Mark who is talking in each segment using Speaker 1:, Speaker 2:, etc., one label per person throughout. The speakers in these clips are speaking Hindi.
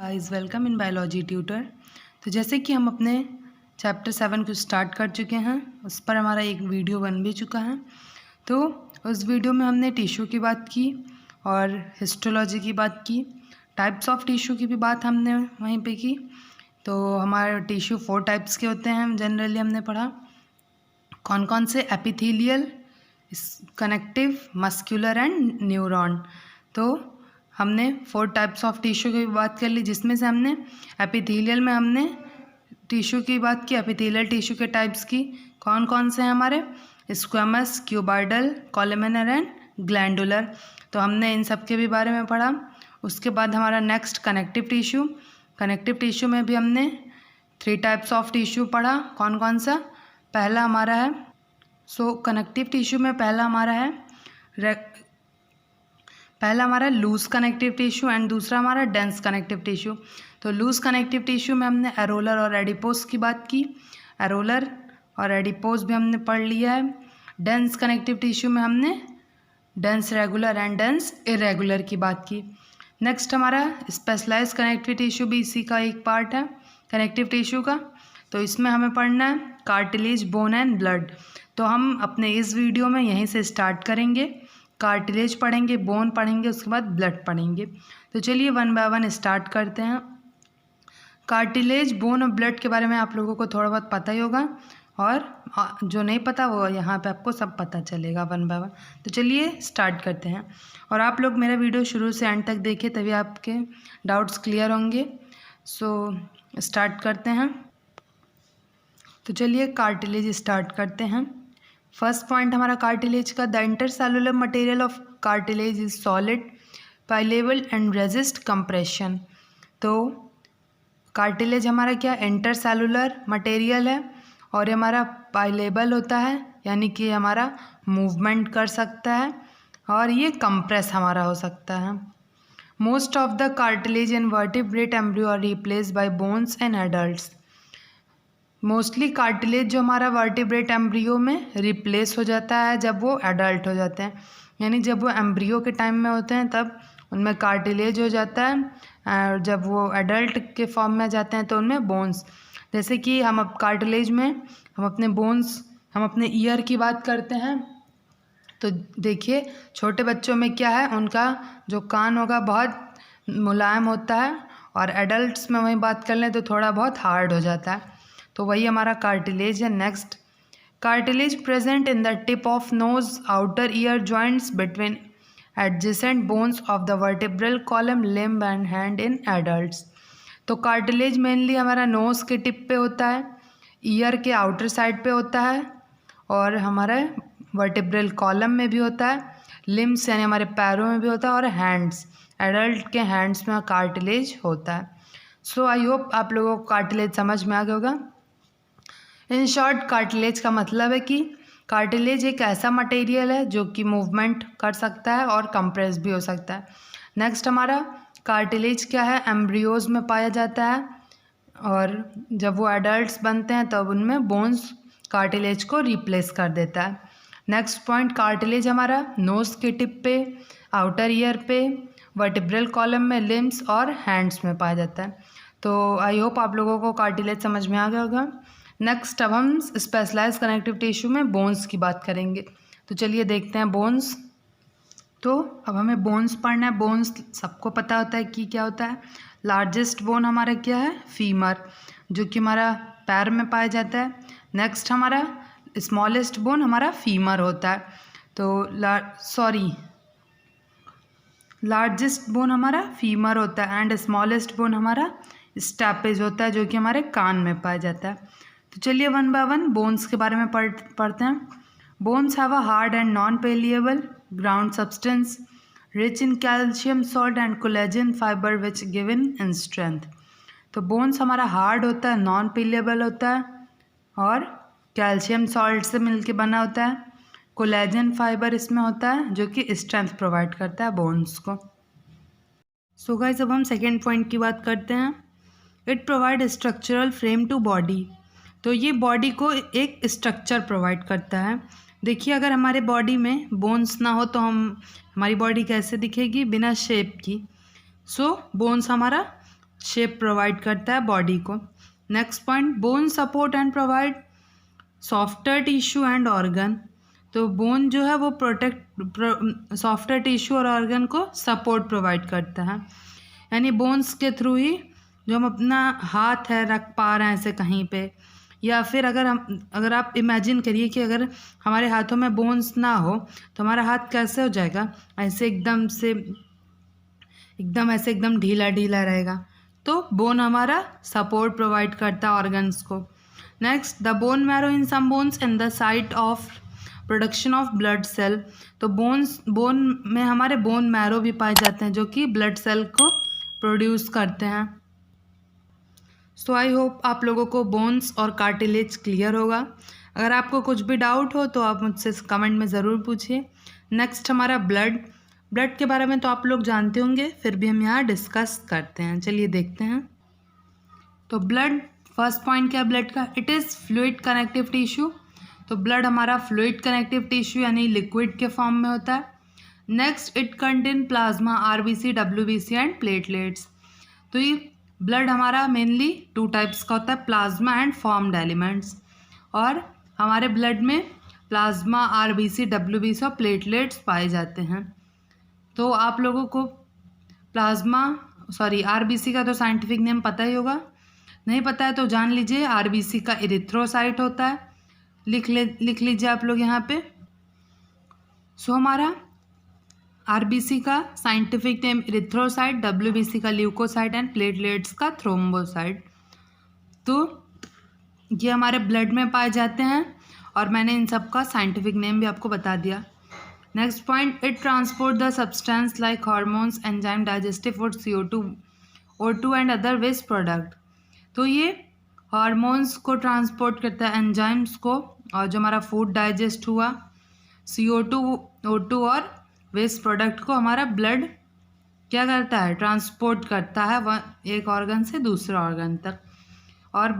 Speaker 1: Is welcome in biology tutor. तो जैसे कि हम अपने चैप्टर 7 को स्टार्ट कर चुके हैं, उस पर हमारा एक वीडियो बन भी चुका है। तो उस वीडियो में हमने टिश्यू की बात की और हिस्टोलॉजी की बात की, टाइप्स ऑफ टिश्यू की भी बात हमने वहीं पे की। तो हमारे टिश्यू 4 टाइप्स के होते हैं, जनरली हमने पढ़ा कौन कौन से, epithelial, connective, muscular and neuron. तो हमने 4 टाइप्स ऑफ टिश्यू की बात कर ली, जिसमें से हमने एपिथेलियल में हमने टिश्यू की बात की, एपिथेलियल टिश्यू के टाइप्स की कौन कौन से हैं हमारे, स्क्वेमस, क्यूबाइडल, कॉलमेनर एंड ग्लैंडुलर। तो हमने इन सब के भी बारे में पढ़ा। उसके बाद हमारा next connective tissue. Connective tissue में भी हमने 3 टाइप्स ऑफ टिश्यू पढ़ा। कौन कौन सा? पहला हमारा है कनेक्टिव टिश्यू में पहला हमारा लूज कनेक्टिव टिश्यू एंड दूसरा हमारा डेंस कनेक्टिव टिश्यू। तो लूज कनेक्टिव टिश्यू में हमने एरोलर और एडिपोज की बात की, एरोलर और एडिपोज भी हमने पढ़ लिया है। डेंस कनेक्टिव टिश्यू में हमने dense regular and dense irregular की बात की। नेक्स्ट हमारा स्पेशलाइज कनेक्टिव टिश्यू भी इसी का एक पार्ट है कनेक्टिव टिश्यू का। तो इसमें हमें पढ़ना है कार्टिलेज, बोन एंड ब्लड। तो हम अपने इस वीडियो में यहीं से स्टार्ट करेंगे, कार्टिलेज पढ़ेंगे, बोन पढ़ेंगे, उसके बाद ब्लड पढ़ेंगे। तो चलिए 1 बाय 1 स्टार्ट करते हैं। कार्टिलेज, बोन और ब्लड के बारे में आप लोगों को थोड़ा बहुत पता ही होगा, और जो नहीं पता वो यहाँ पे आपको सब पता चलेगा 1 बाय 1। तो चलिए स्टार्ट करते हैं, और आप लोग मेरा वीडियो शुरू से एंड तक देखें, तभी आपके डाउट्स क्लियर होंगे। सो स्टार्ट करते हैं। तो चलिए कार्टिलेज स्टार्ट करते हैं। फर्स्ट पॉइंट हमारा कार्टिलेज का, the intercellular material of cartilage is solid, pliable and resist compression. तो कार्टिलेज हमारा क्या, इंटरसेलुलर मटेरियल है, और ये हमारा पाइलेबल होता है, यानी कि हमारा मूवमेंट कर सकता है, और ये कंप्रेस हमारा हो सकता है। Most of the cartilage in vertebrate embryo are replaced by bones in adults. Mostly cartilage जो हमारा वर्टिब्रेट एम्ब्रियो में रिप्लेस हो जाता है जब वो एडल्ट हो जाते हैं, यानी जब वो एम्ब्रियो के टाइम में होते हैं तब उनमें कार्टिलेज हो जाता है, और जब वो एडल्ट के फॉर्म में जाते हैं तो उनमें बोन्स। जैसे कि हम अब कार्टिलेज में हम अपने बोन्स, हम अपने ईयर की बात करते हैं। तो देखिए छोटे बच्चों में क्या है, उनका जो कान होगा बहुत मुलायम होता है, और एडल्ट्स में वही बात कर लें तो थोड़ा बहुत हार्ड हो जाता है। तो वही हमारा कार्टिलेज है। Next, cartilage present in the tip of nose, outer ear joints between adjacent bones of the vertebral column, limb and hand in adults. तो कार्टिलेज मेनली हमारा नोज के टिप पे होता है, ईयर के आउटर साइड पे होता है, और हमारे वर्टिब्रल कॉलम में भी होता है, लिम्स यानी हमारे पैरों में भी होता है, और हैंड्स, एडल्ट के हैंड्स में कार्टिलेज होता है। सो आई होप आप लोगों को कार्टिलेज समझ में आ गया होगा। इन शॉर्ट, कार्टिलेज का मतलब है कि कार्टिलेज एक ऐसा मटेरियल है जो कि मूवमेंट कर सकता है और कंप्रेस भी हो सकता है। नेक्स्ट हमारा कार्टिलेज क्या है, एम्ब्रियोज में पाया जाता है, और जब वो एडल्ट्स बनते हैं तब उनमें बोन्स कार्टिलेज को रिप्लेस कर देता है। नेक्स्ट पॉइंट, कार्टिलेज हमारा नोज के टिप पे, आउटर ईयर पे, वर्टिब्रल कॉलम में, लिम्स और हैंड्स में पाया जाता है। तो आई होप आप लोगों को कार्टिलेज समझ में आ गया होगा। नेक्स्ट अब हम स्पेशलाइज कनेक्टिव टिश्यू में बोन्स की बात करेंगे। तो चलिए देखते हैं बोन्स। तो अब हमें बोन्स पढ़ना है। बोन्स सबको पता होता है कि क्या होता है। लार्जेस्ट बोन हमारा क्या है, फीमर, जो कि हमारा पैर में पाया जाता है। नेक्स्ट हमारा स्मॉलेस्ट बोन हमारा फीमर होता है। तो लार्जेस्ट बोन हमारा फीमर होता है, एंड स्मॉलेस्ट बोन हमारा स्टैपेज होता है, जो कि हमारे कान में पाया जाता है। तो चलिए 1 बाय 1 बोन्स के बारे में पढ़ते हैं। Bones have a hard and non pliable ground substance rich in calcium salt and collagen fibre which given in strength. तो बोन्स हमारा हार्ड होता है, नॉन पेलिएबल होता है, और कैल्शियम सॉल्ट से मिलके बना होता है, कोलेजन फाइबर इसमें होता है जो कि स्ट्रेंथ प्रोवाइड करता है बोन्स को। सो गाइस अब हम सेकेंड पॉइंट की बात करते हैं। It provide structural frame to body. तो ये बॉडी को एक स्ट्रक्चर प्रोवाइड करता है। देखिए अगर हमारे बॉडी में बोन्स ना हो तो हमारी बॉडी कैसे दिखेगी, बिना शेप की। सो बोन्स हमारा शेप प्रोवाइड करता है बॉडी को। Next point, bone support and provide softer tissue and organ. तो बोन जो है वो प्रोटेक्ट सॉफ्टर टिश्यू और ऑर्गन को सपोर्ट प्रोवाइड करता है, यानी बोन्स के थ्रू ही जो हम अपना हाथ है रख पा रहे हैं ऐसे कहीं पे, या फिर अगर आप इमेजिन करिए कि अगर हमारे हाथों में बोन्स ना हो तो हमारा हाथ कैसे हो जाएगा, ऐसे एकदम ढीला ढीला रहेगा। तो बोन हमारा सपोर्ट प्रोवाइड करता है ऑर्गन्स को। Next, the bone marrow in some bones in the site of production of blood cell. तो बोन में हमारे बोन मैरो भी पाए जाते हैं जो कि ब्लड सेल को प्रोड्यूस करते हैं। सो आई होप आप लोगों को बोन्स और कार्टिलेज क्लियर होगा। अगर आपको कुछ भी डाउट हो तो आप मुझसे कमेंट में ज़रूर पूछिए। नेक्स्ट हमारा ब्लड के बारे में तो आप लोग जानते होंगे, फिर भी हम यहाँ डिस्कस करते हैं। चलिए देखते हैं। तो ब्लड, फर्स्ट पॉइंट क्या है ब्लड का, it is fluid connective tissue. तो ब्लड हमारा फ्लूइड कनेक्टिव टिश्यू यानी लिक्विड के फॉर्म में होता है। Next, it contain plasma, RBC, WBC and platelets. तो ये ब्लड हमारा मेनली 2 टाइप्स का होता है, प्लाज्मा एंड फॉर्म्ड एलिमेंट्स। और हमारे ब्लड में प्लाज्मा, आरबीसी, डब्ल्यूबीसी और प्लेटलेट्स पाए जाते हैं। तो आप लोगों को आरबीसी का तो साइंटिफिक नेम पता ही होगा, नहीं पता है तो जान लीजिए, आरबीसी का इरिथ्रोसाइट होता है, लिख लीजिए आप लोग यहाँ पे। सो हमारा आरबीसी का साइंटिफिक नेम इरिथ्रोसाइट, डब्ल्यूबीसी का ल्यूकोसाइट एंड प्लेटलेट्स का थ्रोम्बोसाइट। तो ये हमारे ब्लड में पाए जाते हैं और मैंने इन सब का साइंटिफिक नेम भी आपको बता दिया। Next point, it transport the substance like hormones, enzyme, digestive food, CO2, O2 and other waste product. तो ये हार्मोन्स को ट्रांसपोर्ट करता है, एंजाइम्स को, और जो हमारा फूड डाइजेस्ट हुआ, CO2, O2 और वेस्ट प्रोडक्ट को हमारा ब्लड क्या करता है, ट्रांसपोर्ट करता है एक ऑर्गन से दूसरे ऑर्गन तक। और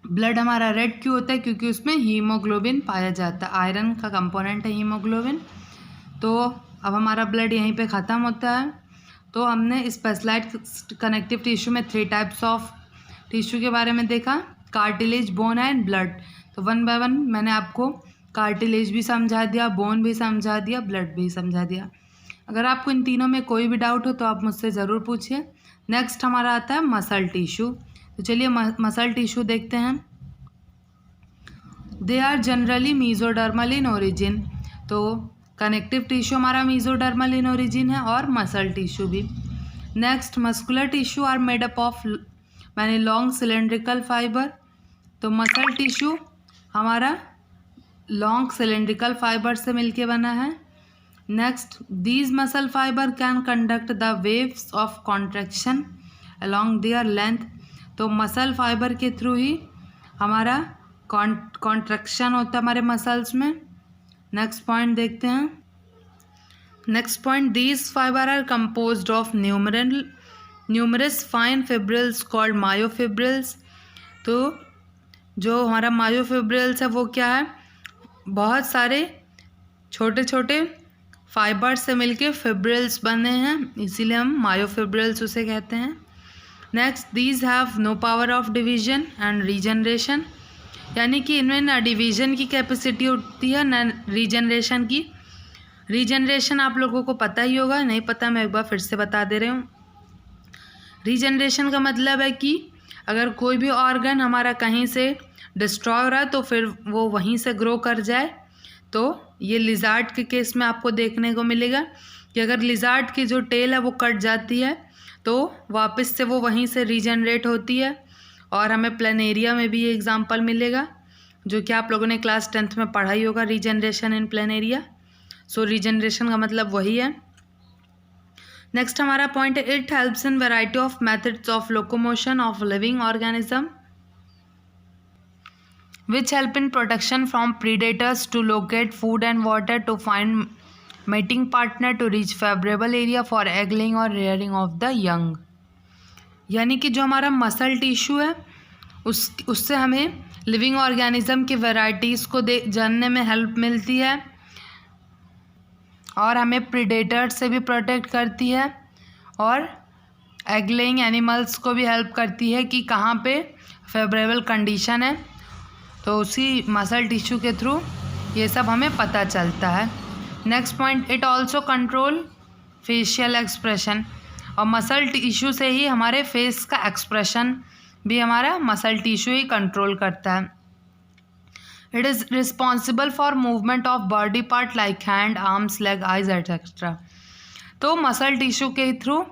Speaker 1: ब्लड हमारा रेड क्यों होता है, क्योंकि उसमें हीमोग्लोबिन पाया जाता है, आयरन का कंपोनेंट है हीमोग्लोबिन। तो अब हमारा ब्लड यहीं पे ख़त्म होता है। तो हमने स्पेशलाइज्ड कनेक्टिव टिश्यू में 3 टाइप्स ऑफ टिश्यू के बारे में देखा, कार्टिलेज, बोन एंड ब्लड। तो 1 बाय 1 मैंने आपको कार्टिलेज भी समझा दिया, बोन भी समझा दिया, ब्लड भी समझा दिया। अगर आपको इन तीनों में कोई भी डाउट हो तो आप मुझसे ज़रूर पूछिए। नेक्स्ट हमारा आता है मसल टिश्यू। तो चलिए मसल टिश्यू देखते हैं। They are generally mesodermal in origin. तो कनेक्टिव टिश्यू हमारा मीजोडर्मल इन ओरिजिन है और मसल टिश्यू भी। Next, muscular tissue are made up of long cylindrical fibre. तो मसल टिश्यू हमारा लॉन्ग सिलेंड्रिकल फाइबर से मिलके बना है। Next, these muscle fibre can conduct the waves of contraction along their length. तो मसल फाइबर के थ्रू ही हमारा कॉन्ट्रैक्शन होता है हमारे मसल्स में। नेक्स्ट पॉइंट देखते हैं। Next point, these fibre are composed of numerous fine fibrils called myofibrils. तो जो हमारा मायोफिब्रिल्स है वो क्या है, बहुत सारे छोटे छोटे फाइबर से मिलके फिब्रिल्स बने हैं, इसीलिए हम मायोफिब्रिल्स उसे कहते हैं। Next, these have no power of division and regeneration. यानी कि इनमें ना डिवीजन की कैपेसिटी होती है ना रीजनरेशन की। रीजनरेशन आप लोगों को पता ही होगा, नहीं पता मैं एक बार फिर से बता दे रही हूँ। रीजनरेशन का मतलब है कि अगर कोई भी ऑर्गन हमारा कहीं से डिस्ट्रॉय हो रहा है तो फिर वो वहीं से ग्रो कर जाए। तो ये लिजार्ड के केस में आपको देखने को मिलेगा कि अगर लिजार्ड की जो टेल है वो कट जाती है तो वापस से वो वहीं से रीजनरेट होती है। और हमें प्लेनेरिया में भी ये एग्जांपल मिलेगा, जो कि आप लोगों ने क्लास 10th में पढ़ा ही होगा, regeneration in planaria. So regeneration का मतलब वही है। नेक्स्ट हमारा पॉइंट है, it helps in variety of methods of locomotion of living organism which help in protection from predators, to locate food and water, to find mating partner, to reach favorable area for egg laying or rearing of the young। यानी कि जो हमारा मसल टिश्यू है उससे हमें लिविंग ऑर्गेनिज्म की वैरायटीज़ को जानने में हेल्प मिलती है और हमें प्रीडेटर से भी प्रोटेक्ट करती है और एग लेइंग एनिमल्स को भी हेल्प करती है कि कहाँ पे फेवरेबल कंडीशन है, तो उसी मसल टिश्यू के थ्रू ये सब हमें पता चलता है। Next point, it also control facial expression, और मसल टिश्यू से ही हमारे फेस का एक्सप्रेशन भी हमारा मसल टिश्यू ही कंट्रोल करता है। It is responsible for movement of body part like hand, arms, leg, eyes etcetera. तो मसल टिश्यू के थ्रू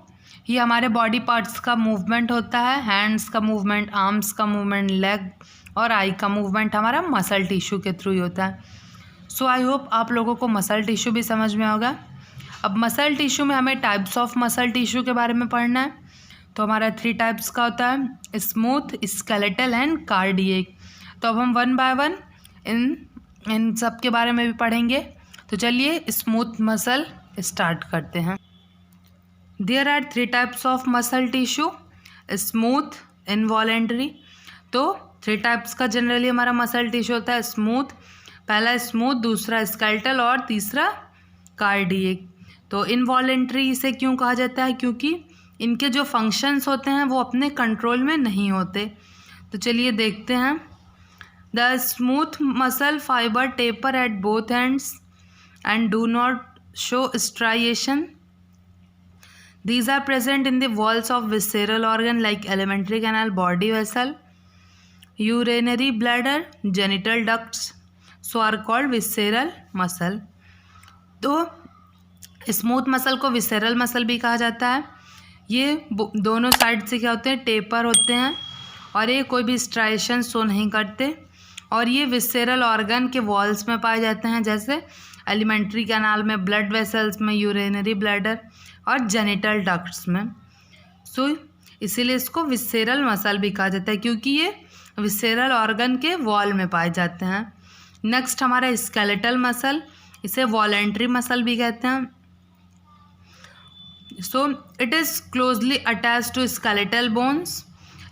Speaker 1: ही हमारे बॉडी पार्ट्स का मूवमेंट होता है, हैंड्स का मूवमेंट, आर्म्स का मूवमेंट, लेग और आई का मूवमेंट हमारा मसल टिश्यू के थ्रू ही होता है। सो आई होप आप लोगों को मसल टिश्यू भी समझ में होगा। अब मसल टिश्यू में हमें टाइप्स ऑफ मसल टिश्यू के बारे में पढ़ना है। तो हमारा 3 टाइप्स का होता है, स्मूथ, स्केलेटल एंड कार्डियक। तो अब हम 1 बाय 1 इन सब के बारे में भी पढ़ेंगे। तो चलिए स्मूथ मसल स्टार्ट करते हैं। There are 3 types of muscle tissue, smooth, involuntary. तो 3 टाइप्स का जनरली हमारा मसल टिश्यू होता है। स्मूथ, पहला स्मूथ, दूसरा स्केलेटल और तीसरा कार्डियक। तो इनवॉलेंट्री इसे क्यों कहा जाता है? क्योंकि इनके जो फंक्शंस होते हैं वो अपने कंट्रोल में नहीं होते। तो चलिए देखते हैं। The smooth muscle fibre taper at both ends and do not show striation. These are present in the walls of visceral organ like alimentary canal, body vessel, urinary bladder, genital ducts, so are called visceral muscle. तो स्मूथ मसल को विसेरल मसल भी कहा जाता है। ये दोनों साइड से क्या होते हैं, टेपर होते हैं और ये कोई भी स्ट्राइएशन शो नहीं करते, और ये विसेरल ऑर्गन के वॉल्स में पाए जाते हैं, जैसे एलिमेंट्री कैनाल में, ब्लड वेसल्स में, यूरिनरी ब्लैडर और जेनिटल डक्ट्स में। सो इसीलिए इसको विसेरल मसल भी कहा जाता है, क्योंकि ये विसेरल ऑर्गन के वॉल में पाए जाते हैं। नेक्स्ट हमारा स्केलेटल मसल, इसे वॉलेंट्री मसल भी कहते हैं। So it is closely attach to skeletal bones,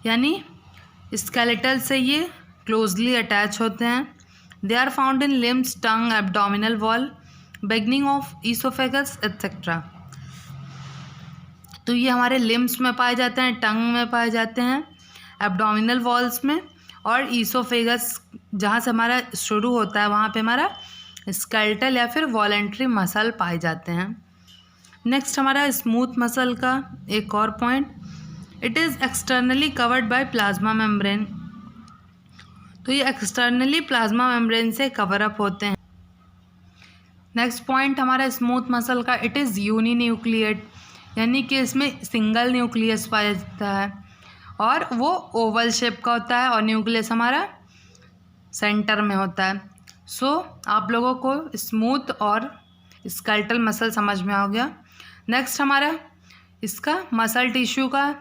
Speaker 1: यानी स्केलेटल से ये क्लोजली अटैच होते हैं। They are found in limbs, tongue, abdominal wall, beginning of oesophagus etcetera. तो ये हमारे लिम्स में पाए जाते हैं, टंग में पाए जाते हैं, एब्डोमिनल वॉल्स में, और ईसोफेगस जहाँ से हमारा शुरू होता है वहाँ पे हमारा स्केलेटल या फिर वॉलेंट्री मसल पाए जाते हैं। नेक्स्ट हमारा स्मूथ मसल का एक और point, it is externally covered by plasma membrane. तो ये एक्सटर्नली प्लाज्मा मेम्ब्रेन से कवर अप होते हैं। नेक्स्ट पॉइंट हमारा स्मूथ मसल का, इट इज़ यूनिन्यूक्लिएट, यानी कि इसमें सिंगल न्यूक्लियस पाया जाता है और वो ओवल शेप का होता है और न्यूक्लियस हमारा सेंटर में होता है। सो आप लोगों को स्मूथ और स्केलेटल मसल समझ में आ गया। नेक्स्ट हमारा इसका मसल टिश्यू का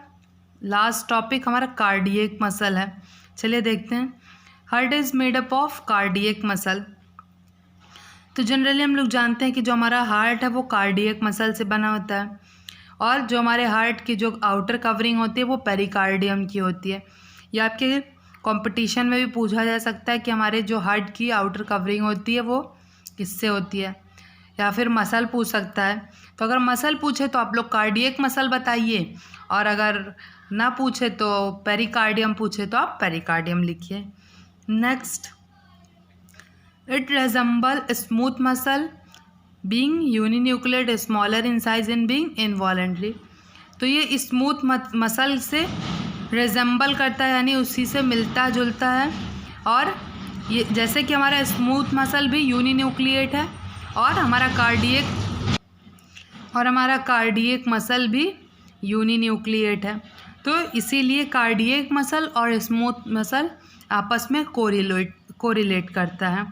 Speaker 1: लास्ट टॉपिक हमारा कार्डियक मसल है। चलिए देखते हैं। Heart is made up of cardiac muscle. तो जनरली हम लोग जानते हैं कि जो हमारा हार्ट है वो कार्डियक मसल से बना होता है, और जो हमारे हार्ट की जो आउटर कवरिंग होती है वो पेरिकार्डियम की होती है। ये आपके कंपटीशन में भी पूछा जा सकता है कि हमारे जो हार्ट की आउटर कवरिंग होती है वो किससे होती है, या फिर मसल पूछ सकता है। तो अगर मसल पूछे तो आप लोग कार्डियक मसल बताइए, और अगर ना पूछे तो पेरिकार्डियम पूछे तो आप पेरिकार्डियम लिखिए। Next, it resemble smooth muscle being uninucleate, smaller in size in being involuntary. तो ये स्मूथ मसल से रिजेंबल करता है, यानी उसी से मिलता जुलता है, और ये जैसे कि हमारा स्मूथ मसल भी यूनिन्यूक्लिएट है और हमारा कार्डियक मसल भी यूनिन्यूक्लिएट है। तो इसीलिए कार्डियक मसल और स्मूथ मसल आपस में कोरिलेट करता है।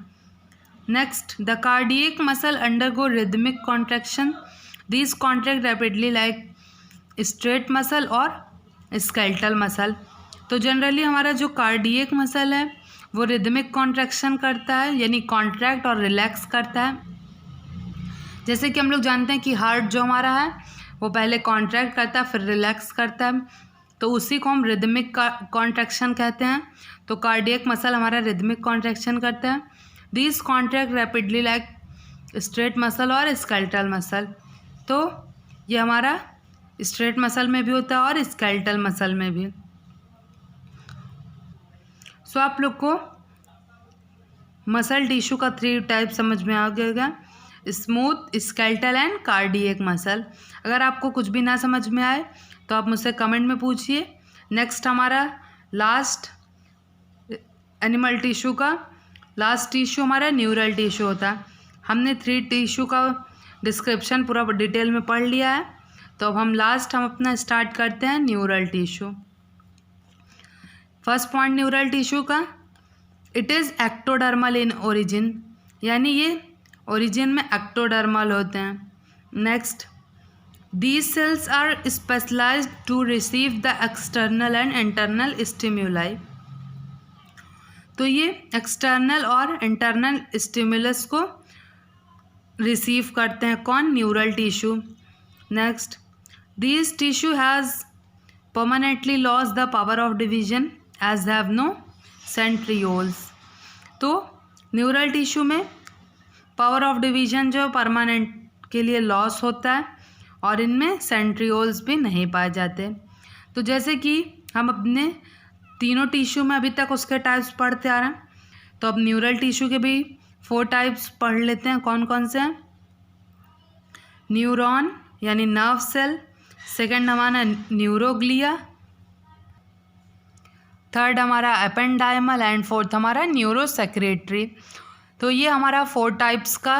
Speaker 1: Next, the cardiac muscle undergo rhythmic contraction, these contract rapidly like straight muscle और स्केलेटल मसल। तो जनरली हमारा जो कार्डियक मसल है वो रिदमिक कॉन्ट्रैक्शन करता है, यानी कॉन्ट्रैक्ट और रिलैक्स करता है। जैसे कि हम लोग जानते हैं कि हार्ट जो हमारा है वो पहले कॉन्ट्रैक्ट करता है फिर रिलैक्स करता है, तो उसी को हम रिदमिक कॉन्ट्रैक्शन कहते हैं। तो कार्डियक मसल हमारा रिदमिक कॉन्ट्रैक्शन करता है। This contract rapidly like straight muscle और स्केलेटल मसल। तो ये हमारा स्ट्रेट मसल में भी होता है और स्केलेटल मसल में भी। सो आप लोग को मसल टिश्यू का 3 टाइप समझ में आ गएगा, smooth, skeletal and cardiac muscle. अगर आपको कुछ भी ना समझ में आए तो आप मुझसे कमेंट में पूछिए। नेक्स्ट हमारा लास्ट एनिमल टिश्यू का लास्ट टिश्यू हमारा न्यूरल टिश्यू होता है। हमने 3 टिश्यू का डिस्क्रिप्शन पूरा डिटेल में पढ़ लिया है, तो अब हम अपना स्टार्ट करते हैं neural tissue. First point neural tissue का, it is ectodermal in origin, यानी ये ओरिजिन में एक्टोडर्मल होते हैं। Next, these cells are specialised to receive the external and internal stimuli. तो ये एक्सटर्नल और इंटरनल स्टिमुलस को रिसीव करते हैं कौन? Neural tissue. Next, this tissue has permanently loss the power of division as have no centrioles. तो न्यूरल टिश्यू में पावर ऑफ डिवीजन जो परमानेंट के लिए लॉस होता है और इनमें सेंट्रियोल्स भी नहीं पाए जाते। तो जैसे कि हम अपने तीनों टिश्यू में अभी तक उसके टाइप्स पढ़ते आ रहे हैं, तो अब न्यूरल टिश्यू के भी 4 टाइप्स पढ़ लेते हैं। कौन कौन से हैं? न्यूरॉन यानी नर्व सेल, सेकंड हमारा न्यूरोग्लिया, थर्ड हमारा एपेंडाइमल एंड फोर्थ हमारा न्यूरोसेक्रेटरी। तो ये हमारा 4 टाइप्स का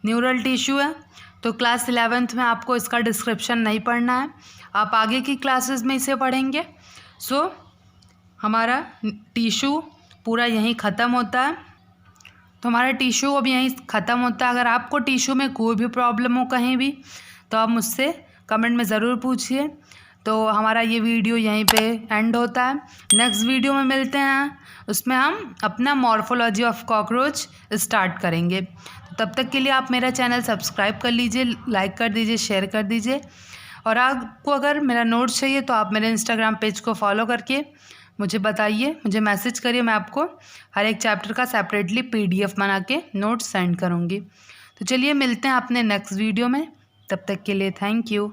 Speaker 1: न्यूरल टिश्यू है। तो क्लास 11th में आपको इसका डिस्क्रिप्शन नहीं पढ़ना है, आप आगे की क्लासेस में इसे पढ़ेंगे। सो हमारा टिश्यू पूरा यहीं ख़त्म होता है। तो हमारा टिश्यू अब यहीं ख़त्म होता है। अगर आपको टिश्यू में कोई भी प्रॉब्लम हो कहीं भी, तो आप मुझसे कमेंट में ज़रूर पूछिए। तो हमारा ये वीडियो यहीं पे एंड होता है। नेक्स्ट वीडियो में मिलते हैं, उसमें हम अपना मॉर्फोलॉजी ऑफ कॉकरोच स्टार्ट करेंगे। तो तब तक के लिए आप मेरा चैनल सब्सक्राइब कर लीजिए, लाइक कर दीजिए, शेयर कर दीजिए। और आपको अगर मेरा नोट्स चाहिए तो आप मेरे इंस्टाग्राम पेज को फॉलो करके मुझे बताइए, मुझे मैसेज करिए, मैं आपको हर एक चैप्टर का सेपरेटली PDF बना के नोट्स सेंड करूँगी। तो चलिए मिलते हैं अपने नेक्स्ट वीडियो में, तब तक के लिए थैंक यू।